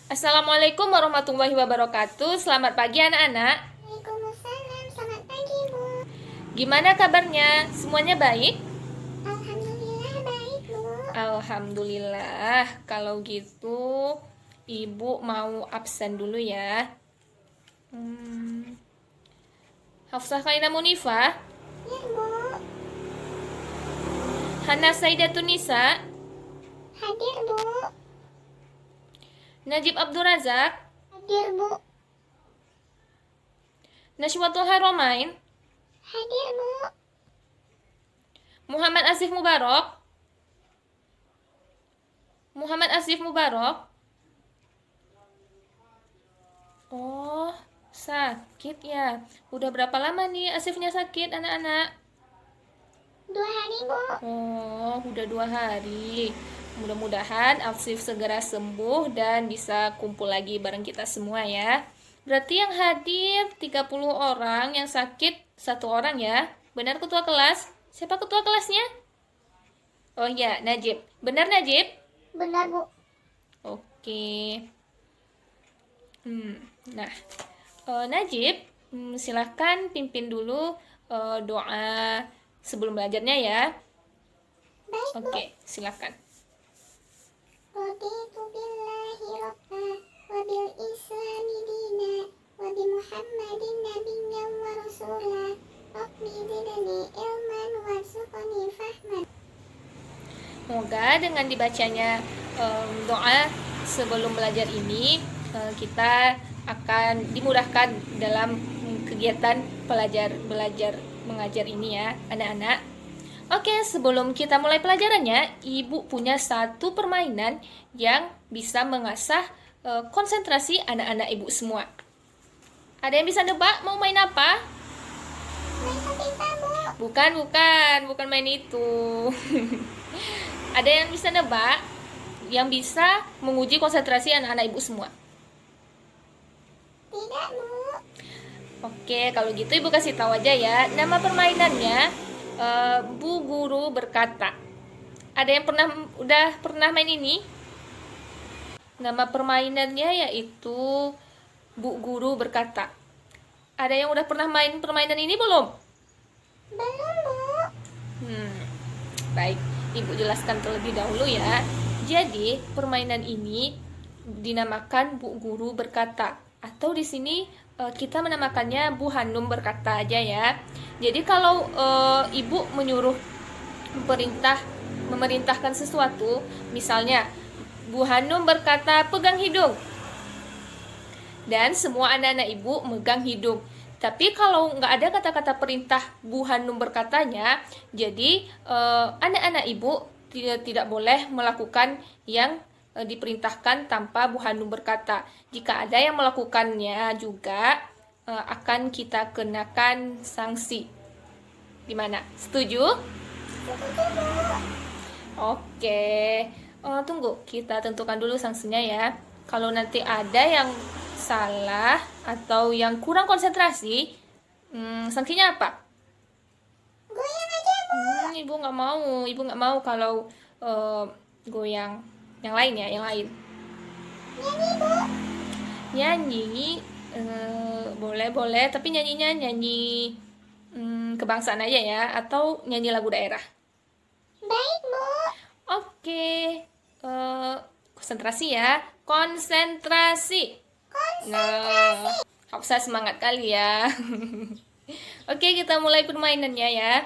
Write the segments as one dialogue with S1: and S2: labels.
S1: Assalamualaikum warahmatullahi wabarakatuh. Selamat pagi anak-anak.
S2: Waalaikumsalam, selamat pagi Bu.
S1: Gimana kabarnya? Semuanya baik?
S2: Alhamdulillah baik Bu.
S1: Alhamdulillah. Kalau gitu, Ibu mau absen dulu ya. Hafsah Kaina Munifah,
S2: Ya Bu,
S1: Hana Saidatun Nisa,
S2: hadir Bu,
S1: Najib Abdul Razak,
S2: hadir Bu,
S1: Nashwatul Haromain,
S2: hadir Bu,
S1: Muhammad Asif Mubarak, Muhammad Asif Mubarak. Oh, sakit ya. Udah berapa lama nih Asifnya sakit anak-anak?
S2: 2 hari Bu.
S1: Oh, udah 2 hari. Mudah-mudahan Afsif segera sembuh dan bisa kumpul lagi bareng kita semua ya. Berarti yang hadir 30 orang, yang sakit 1 orang ya. Benar ketua kelas? Siapa ketua kelasnya? Oh ya, Najib. Benar Najib?
S2: Benar Bu.
S1: Oke. Nah, Najib, silahkan pimpin dulu doa sebelum belajarnya ya.
S2: Baik Bu.
S1: Oke, silakan.
S2: Raditu billahi rabba wa bil islami dina wa bi Muhammadin nabiyyan wa rasula. Rabbi zidni ilman warzuqni fahman.
S1: Semoga dengan dibacanya doa sebelum belajar ini, kita akan dimudahkan dalam kegiatan belajar mengajar ini ya anak-anak. Oke, sebelum kita mulai pelajarannya, Ibu punya satu permainan yang bisa mengasah konsentrasi anak-anak Ibu semua. Ada yang bisa nebak mau main apa?
S2: Main sepeda Bu.
S1: Bukan main itu. Ada yang bisa nebak? Yang bisa menguji konsentrasi anak-anak Ibu semua.
S2: Tidak Bu.
S1: Oke, kalau gitu Ibu kasih tahu aja ya. Nama permainannya Bu Guru Berkata. Ada yang udah pernah main ini? Nama permainannya yaitu Bu Guru Berkata. Ada yang udah pernah main permainan ini belum?
S2: Belum Bu.
S1: Baik, Ibu jelaskan terlebih dahulu ya. Jadi, permainan ini dinamakan Bu Guru Berkata. Atau di sini kita menamakannya Bu Hanum Berkata aja ya. Jadi kalau Ibu memerintahkan sesuatu, misalnya Bu Hanum berkata pegang hidung, dan semua anak-anak Ibu megang hidung. Tapi kalau nggak ada kata-kata perintah Bu Hanum berkatanya, jadi anak-anak Ibu tidak boleh melakukan yang diperintahkan tanpa Bu Hanum berkata. Jika ada yang melakukannya juga akan kita kenakan sanksi. Gimana? Setuju? Oke. Tunggu, kita tentukan dulu sanksinya ya. Kalau nanti ada yang salah atau yang kurang konsentrasi, sanksinya apa?
S2: Goyang aja Bu.
S1: Ibu nggak mau kalau goyang. Yang lain ya, yang lain.
S2: Nyanyi Bu.
S1: Nyanyi boleh, tapi nyanyinya nyanyi kebangsaan aja ya, atau nyanyi lagu daerah.
S2: Baik Bu.
S1: Oke, konsentrasi ya, konsentrasi. Nah, Hafsah semangat kali ya. Oke, kita mulai permainannya ya.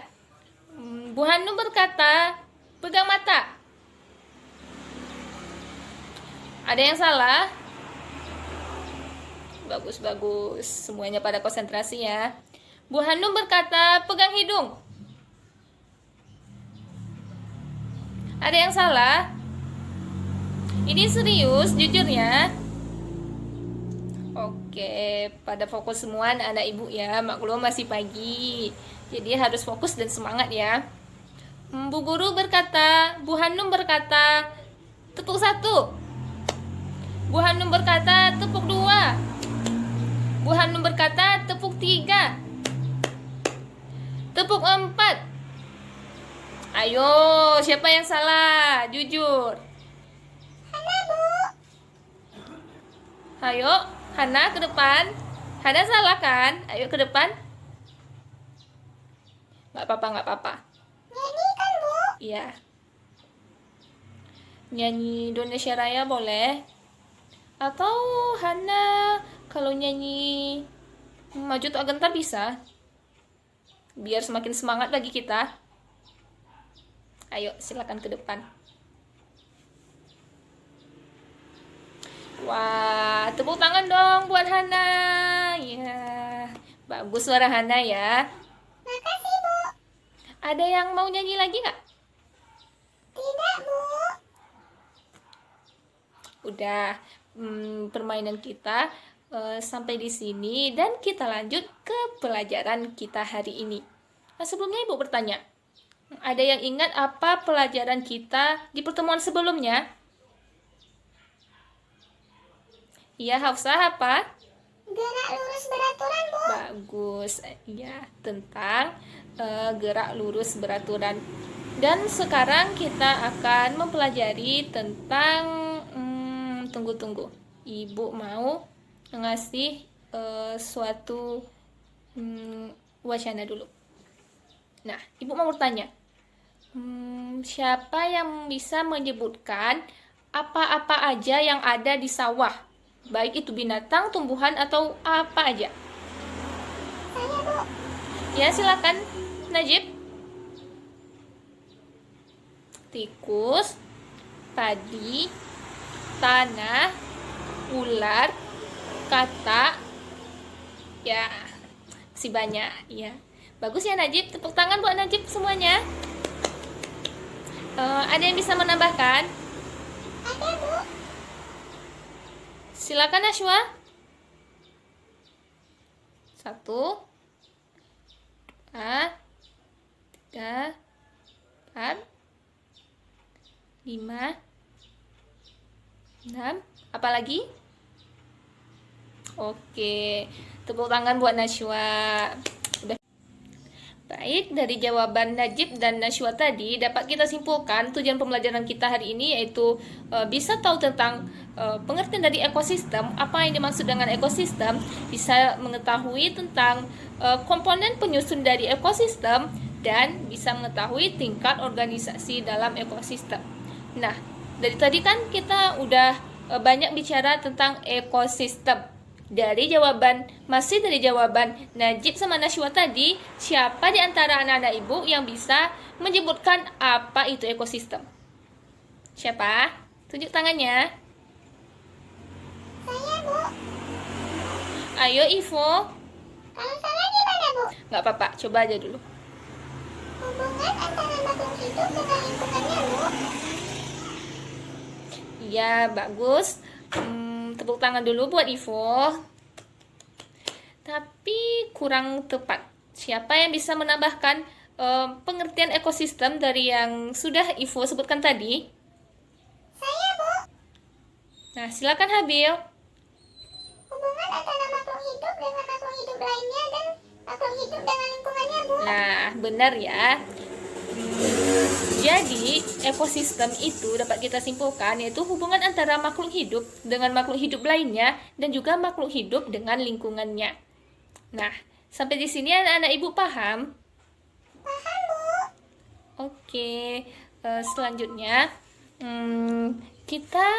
S1: Bu Hanum berkata, pegang mata. Ada yang salah? Bagus, semuanya pada konsentrasi ya. Bu Hanum berkata, pegang hidung. Ada yang salah? Ini serius, jujur ya. Oke, pada fokus semua anak-anak Ibu ya. Maklum masih pagi, jadi harus fokus dan semangat ya. Bu Guru berkata, Bu Hanum berkata, tepuk 1. Bu Hanum berkata, tepuk 2. Bu Hanum berkata, tepuk 3. Tepuk 4. Ayo, siapa yang salah? Jujur.
S2: Hana Bu.
S1: Ayo, Hana ke depan. Hana salah kan? Ayo ke depan. Nggak apa-apa, nggak apa-apa.
S2: Nyanyi kan, Bu?
S1: Iya. Nyanyi Indonesia Raya boleh. Atau Hana kalau nyanyi Maju Tak Gentar bisa. Biar semakin semangat bagi kita. Ayo, silakan ke depan. Wah, tepuk tangan dong buat Hana. Ya, bagus suara Hana ya.
S2: Makasih, Bu.
S1: Ada yang mau nyanyi lagi nggak?
S2: Tidak, Bu.
S1: Udah, permainan kita sampai di sini dan kita lanjut ke pelajaran kita hari ini. Nah, sebelumnya Ibu bertanya, ada yang ingat apa pelajaran kita di pertemuan sebelumnya? Iya, Hafsah apa?
S2: Gerak lurus beraturan, Bu.
S1: Bagus, ya tentang gerak lurus beraturan. Dan sekarang kita akan mempelajari tentang tunggu. Ibu mau ngasih suatu wacana dulu. Nah, Ibu mau bertanya, siapa yang bisa menyebutkan apa-apa aja yang ada di sawah? Baik itu binatang, tumbuhan, atau apa aja.
S2: Saya, Bu.
S1: Ya, silakan, Najib. Tikus, padi, tanah, ular, katak. Ya, masih banyak. Ya, bagus ya Najib. Tepuk tangan buat Najib semuanya. Ada yang bisa menambahkan?
S2: Ada, Bu.
S1: Silakan Nashwa. 1, 2, 3, 4, 5, 6. Apa lagi? Oke, tepuk tangan buat Nashwa. Udah. Baik, dari jawaban Najib dan Nashwa tadi dapat kita simpulkan tujuan pembelajaran kita hari ini yaitu bisa tahu tentang pengertian dari ekosistem, apa yang dimaksud dengan ekosistem, bisa mengetahui tentang komponen penyusun dari ekosistem, dan bisa mengetahui tingkat organisasi dalam ekosistem. Nah, dari tadi kan kita udah banyak bicara tentang ekosistem. Masih dari jawaban Najib sama Nashwa tadi, siapa di antara anak-anak Ibu yang bisa menyebutkan apa itu ekosistem? Siapa? Tunjuk tangannya.
S2: Saya, Bu.
S1: Ayo Ivo.
S2: Kalau salah gimana, Bu?
S1: Nggak apa-apa, coba aja dulu.
S2: Hubungan antara makhluk hidup dengan lingkungannya, Bu.
S1: Iya, bagus. Tepuk tangan dulu buat Ivo. Tapi kurang tepat. Siapa yang bisa menambahkan pengertian ekosistem dari yang sudah Ivo sebutkan tadi?
S2: Saya, Bu.
S1: Nah, silakan Habil.
S2: Hubungan antara makhluk hidup dengan makhluk hidup lainnya dan makhluk hidup dengan lingkungannya, Bu.
S1: Nah, benar ya. Jadi, ekosistem itu dapat kita simpulkan yaitu hubungan antara makhluk hidup dengan makhluk hidup lainnya dan juga makhluk hidup dengan lingkungannya. Nah, sampai di sini anak-anak Ibu paham?
S2: Paham, Bu.
S1: Oke, selanjutnya kita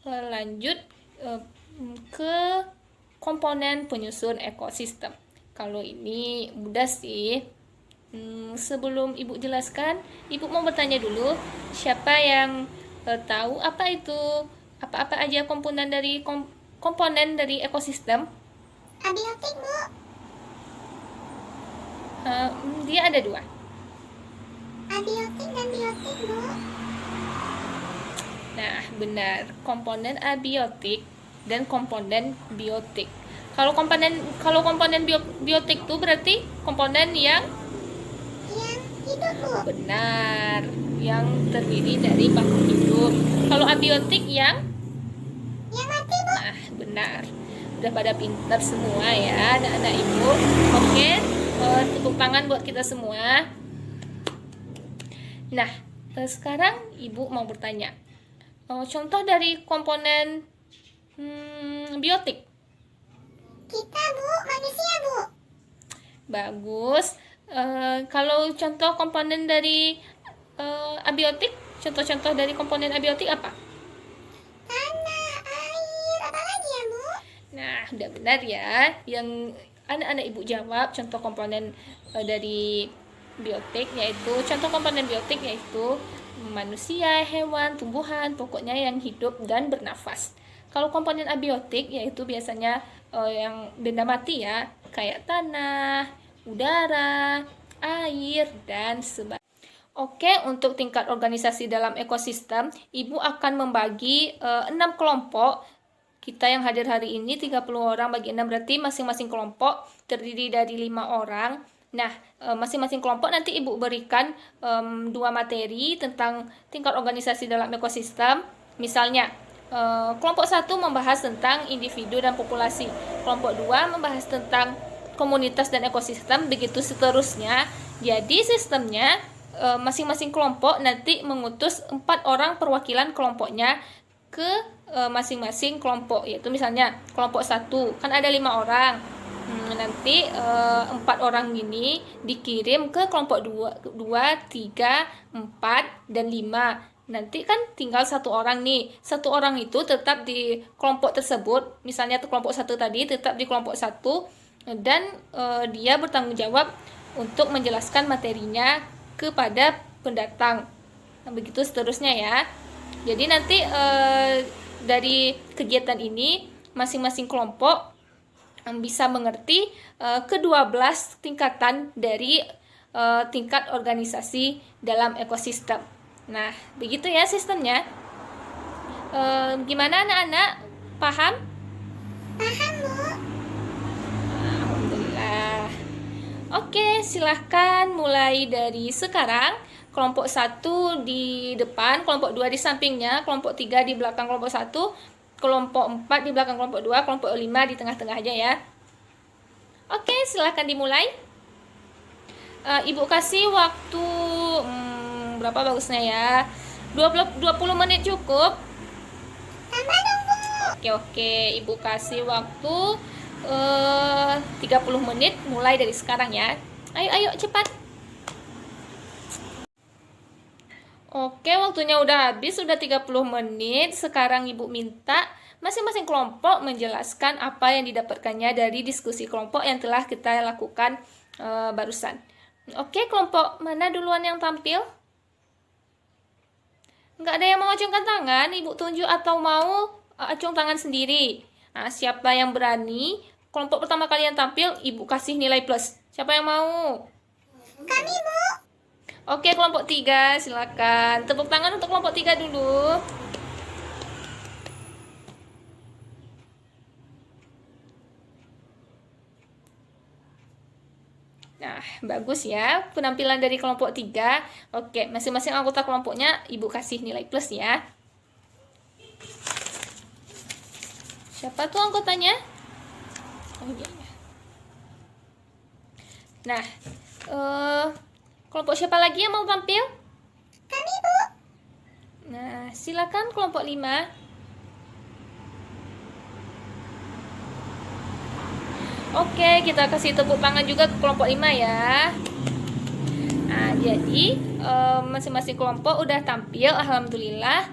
S1: lanjut ke komponen penyusun ekosistem. Kalau ini mudah sih. Sebelum Ibu jelaskan, Ibu mau bertanya dulu, siapa yang tahu apa itu, apa-apa aja komponen dari ekosistem?
S2: Abiotik, Bu.
S1: Dia ada 2.
S2: Abiotik dan biotik, Bu.
S1: Nah, benar. Komponen abiotik dan komponen biotik. Kalau komponen biotik itu berarti komponen yang
S2: hidup, Bu.
S1: benar, yang terdiri dari makhluk hidup. Kalau abiotik yang
S2: mati, Bu.
S1: nah, benar. Udah pada pintar semua ya anak-anak Ibu. Oke, tepuk tangan buat kita semua. Nah, sekarang Ibu mau bertanya, contoh dari komponen Biotik.
S2: Kita, Bu. Manusia, Bu.
S1: Bagus. Kalau contoh komponen dari abiotik, contoh-contoh dari komponen abiotik apa?
S2: Tanah, air, apa lagi ya, Bu?
S1: Nah, udah benar ya. Yang anak-anak ibu jawab contoh komponen dari biotik yaitu manusia, hewan, tumbuhan, pokoknya yang hidup dan bernafas. Kalau komponen abiotik yaitu biasanya yang benda mati ya, kayak tanah, udara, air, dan sebagainya. Oke, untuk tingkat organisasi dalam ekosistem, Ibu akan membagi 6 kelompok. Kita yang hadir hari ini 30 orang bagi 6 berarti masing-masing kelompok terdiri dari 5 orang. Nah, masing-masing kelompok nanti Ibu berikan 2 materi tentang tingkat organisasi dalam ekosistem. Misalnya, kelompok 1 membahas tentang individu dan populasi. Kelompok 2 membahas tentang komunitas dan ekosistem, begitu seterusnya. Jadi sistemnya masing-masing kelompok nanti mengutus 4 orang perwakilan kelompoknya ke masing-masing kelompok, yaitu misalnya kelompok 1 kan ada 5 orang. Nanti 4 orang ini dikirim ke kelompok 2, 3, 4, dan 5. Nanti kan tinggal 1 orang nih. 1 orang itu tetap di kelompok tersebut. Misalnya kelompok 1 tadi tetap di kelompok 1 dan dia bertanggung jawab untuk menjelaskan materinya kepada pendatang. Nah, begitu seterusnya ya. Jadi nanti dari kegiatan ini masing-masing kelompok bisa mengerti ke-12 tingkatan dari tingkat organisasi dalam ekosistem. Nah, begitu ya sistemnya. Gimana anak-anak? Paham?
S2: Paham, Bu.
S1: Alhamdulillah. Oke, silahkan mulai dari sekarang. Kelompok 1 di depan, kelompok 2 di sampingnya, kelompok 3 di belakang kelompok 1, kelompok 4 di belakang kelompok 2, kelompok 5 di tengah-tengah aja ya. Oke, silahkan dimulai. Ibu kasih waktu berapa bagusnya ya? 20 menit cukup.
S2: Tambah dong, Bu.
S1: Oke, Ibu kasih waktu 30 menit mulai dari sekarang ya. Ayo cepat. Oke, waktunya udah habis, sudah 30 menit. Sekarang Ibu minta masing-masing kelompok menjelaskan apa yang didapatkannya dari diskusi kelompok yang telah kita lakukan barusan. Oke, kelompok mana duluan yang tampil? Nggak ada yang mau acungkan tangan, Ibu tunjuk atau mau acung tangan sendiri. Nah, siapa yang berani? Kelompok pertama kali yang tampil, Ibu kasih nilai plus. Siapa yang mau?
S2: Kami, Bu.
S1: Oke, kelompok 3, silakan. Tepuk tangan untuk kelompok 3 dulu. Nah, bagus ya penampilan dari kelompok 3. Oke, masing-masing anggota kelompoknya Ibu kasih nilai plus ya. Siapa tuh anggotanya? Oh iya. Nah, kelompok siapa lagi yang mau tampil?
S2: Kami, Bu.
S1: Nah, silakan kelompok 5. Oke, kita kasih tepuk tangan juga ke kelompok 5 ya. Nah, jadi masing-masing kelompok udah tampil, alhamdulillah.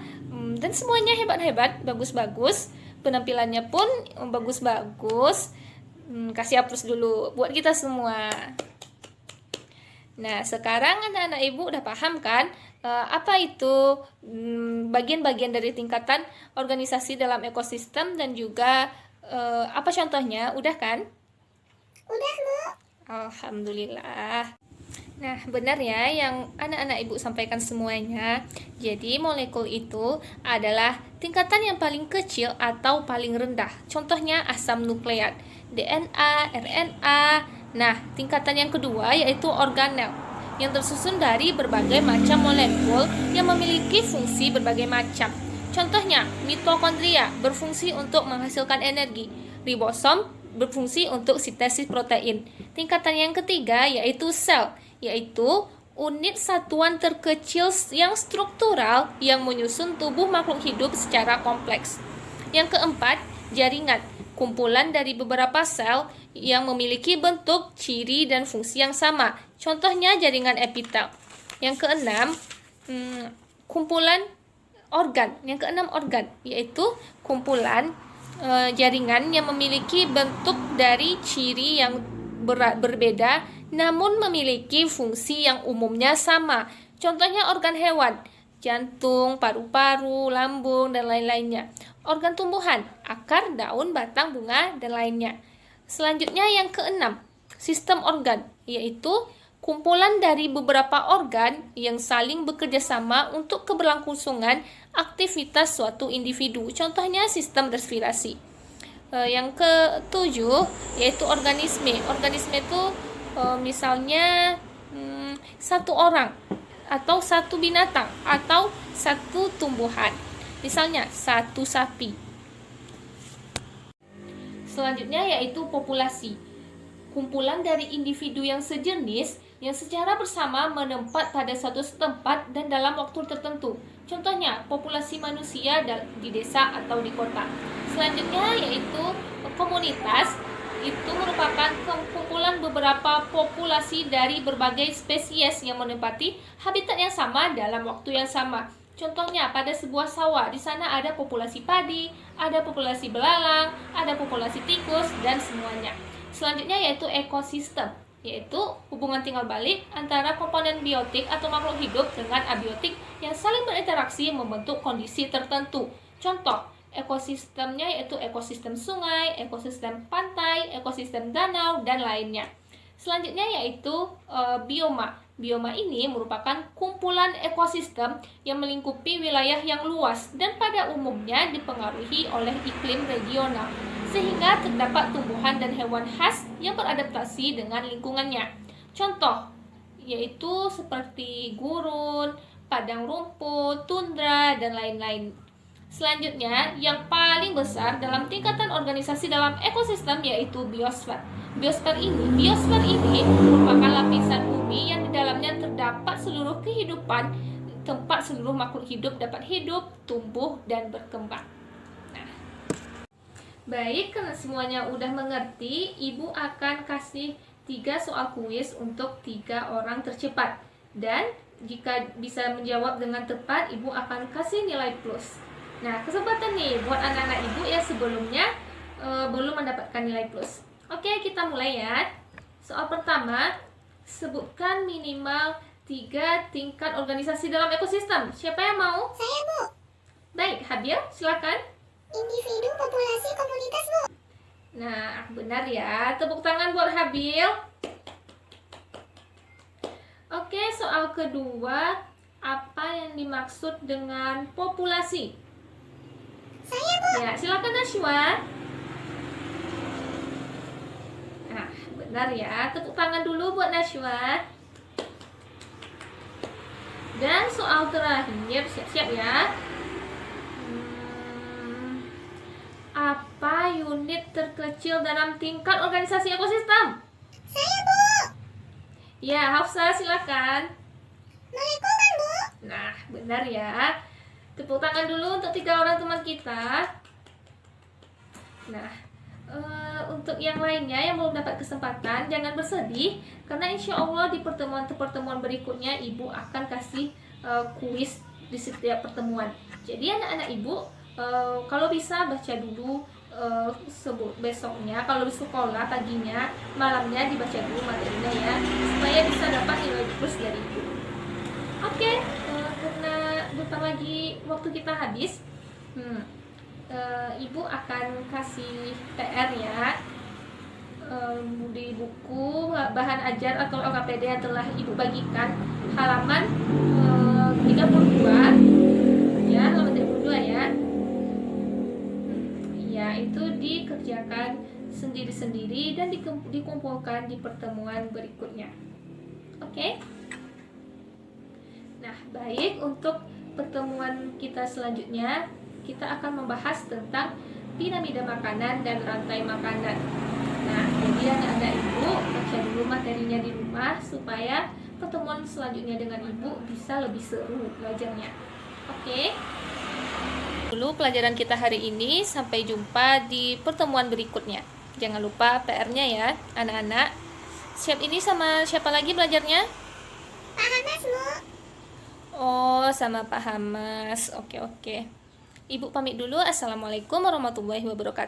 S1: Dan semuanya hebat-hebat, bagus-bagus. Penampilannya pun bagus-bagus. Kasih aplaus dulu buat kita semua. Nah, sekarang anak-anak Ibu udah paham kan apa itu bagian-bagian dari tingkatan organisasi dalam ekosistem dan juga apa contohnya? Udah kan?
S2: Udah, Bu.
S1: Alhamdulillah. Nah, benar ya yang anak-anak Ibu sampaikan semuanya. Jadi, molekul itu adalah tingkatan yang paling kecil atau paling rendah. Contohnya asam nukleat, DNA, RNA. Nah, tingkatan yang kedua yaitu organel, yang tersusun dari berbagai macam molekul yang memiliki fungsi berbagai macam. Contohnya, mitokondria berfungsi untuk menghasilkan energi, ribosom berfungsi untuk sintesis protein. Tingkatan yang ketiga yaitu sel, yaitu unit satuan terkecil yang struktural yang menyusun tubuh makhluk hidup secara kompleks. Yang keempat Jaringan, kumpulan dari beberapa sel yang memiliki bentuk, ciri, dan fungsi yang sama. Contohnya jaringan epitel. Yang keenam, kumpulan organ. Yang keenam organ, yaitu kumpulan jaringan yang memiliki bentuk dari ciri yang berbeda namun memiliki fungsi yang umumnya sama. Contohnya organ hewan, jantung, paru-paru, lambung, dan lain-lainnya. Organ tumbuhan, akar, daun, batang, bunga, dan lainnya. Selanjutnya yang keenam, sistem organ, yaitu kumpulan dari beberapa organ yang saling bekerja sama untuk keberlangsungan aktivitas suatu individu. Contohnya sistem respirasi. Yang ketujuh yaitu organisme. Organisme itu misalnya satu orang atau satu binatang atau satu tumbuhan. Misalnya satu sapi. Selanjutnya yaitu populasi. Kumpulan dari individu yang sejenis yang secara bersama menempat pada suatu tempat dan dalam waktu tertentu. Contohnya, populasi manusia di desa atau di kota. Selanjutnya yaitu komunitas. Itu merupakan kumpulan beberapa populasi dari berbagai spesies yang menempati habitat yang sama dalam waktu yang sama. Contohnya pada sebuah sawah, di sana ada populasi padi, ada populasi belalang, ada populasi tikus, dan semuanya. Selanjutnya yaitu ekosistem, yaitu hubungan timbal balik antara komponen biotik atau makhluk hidup dengan abiotik yang saling berinteraksi membentuk kondisi tertentu. Contoh, ekosistemnya yaitu ekosistem sungai, ekosistem pantai, ekosistem danau, dan lainnya. Selanjutnya yaitu bioma. Bioma ini merupakan kumpulan ekosistem yang melingkupi wilayah yang luas dan pada umumnya dipengaruhi oleh iklim regional, sehingga terdapat tumbuhan dan hewan khas yang beradaptasi dengan lingkungannya. Contoh yaitu seperti gurun, padang rumput, tundra, dan lain-lain. Selanjutnya, yang paling besar dalam tingkatan organisasi dalam ekosistem yaitu biosfer. Biosfer ini merupakan lapisan bumi yang di dalamnya terdapat seluruh kehidupan, tempat seluruh makhluk hidup dapat hidup, tumbuh, dan berkembang. Nah, baik, karena semuanya udah mengerti, Ibu akan kasih 3 soal kuis untuk 3 orang tercepat. Dan jika bisa menjawab dengan tepat, Ibu akan kasih nilai plus. Nah, kesempatan nih buat anak-anak Ibu yang sebelumnya belum mendapatkan nilai plus. Oke, kita mulai ya. Soal pertama, sebutkan minimal 3 tingkat organisasi dalam ekosistem. Siapa yang mau?
S2: Saya, Bu.
S1: Baik, Habil, silakan.
S2: Individu, populasi, komunitas, Bu.
S1: Nah, benar ya. Tepuk tangan buat Habil. Oke, soal kedua, apa yang dimaksud dengan populasi?
S2: Saya, Bu.
S1: Ya, silakan Nashwa. Nah, benar ya. Tepuk tangan dulu buat Nashwa. Dan soal terakhir, siap-siap ya. Apa unit terkecil dalam tingkat organisasi ekosistem?
S2: Saya, Bu.
S1: Ya, Hafsa silakan.
S2: Molekul kan, Bu?
S1: Nah, benar ya. Tepuk tangan dulu untuk 3 orang teman kita. Nah, untuk yang lainnya yang belum dapat kesempatan, jangan bersedih, karena insya Allah di pertemuan-pertemuan berikutnya Ibu akan kasih kuis di setiap pertemuan. Jadi anak-anak Ibu, kalau bisa baca dulu besoknya, kalau di sekolah paginya, malamnya dibaca dulu materinya ya, supaya bisa dapat nilai plus dari Ibu. Oke, karena bentar lagi waktu kita habis, Ibu akan kasih PR ya, di buku bahan ajar atau LKPD yang telah Ibu bagikan, halaman 32 ya, halaman 32 ya. Ya, itu dikerjakan sendiri-sendiri dan dikumpulkan di pertemuan berikutnya. Oke? Nah, baik, untuk pertemuan kita selanjutnya kita akan membahas tentang piramida makanan dan rantai makanan. Nah, jadi anak-anak Ibu baca dulu materinya di rumah supaya pertemuan selanjutnya dengan Ibu bisa lebih seru belajarnya. Oke? Dulu pelajaran kita hari ini, sampai jumpa di pertemuan berikutnya. Jangan lupa PR-nya ya, anak-anak. Siap ini sama siapa lagi belajarnya?
S2: Pak Hamas, Bu.
S1: Oh, sama Pak Hamas. Oke. Ibu pamit dulu. Assalamualaikum warahmatullahi wabarakatuh.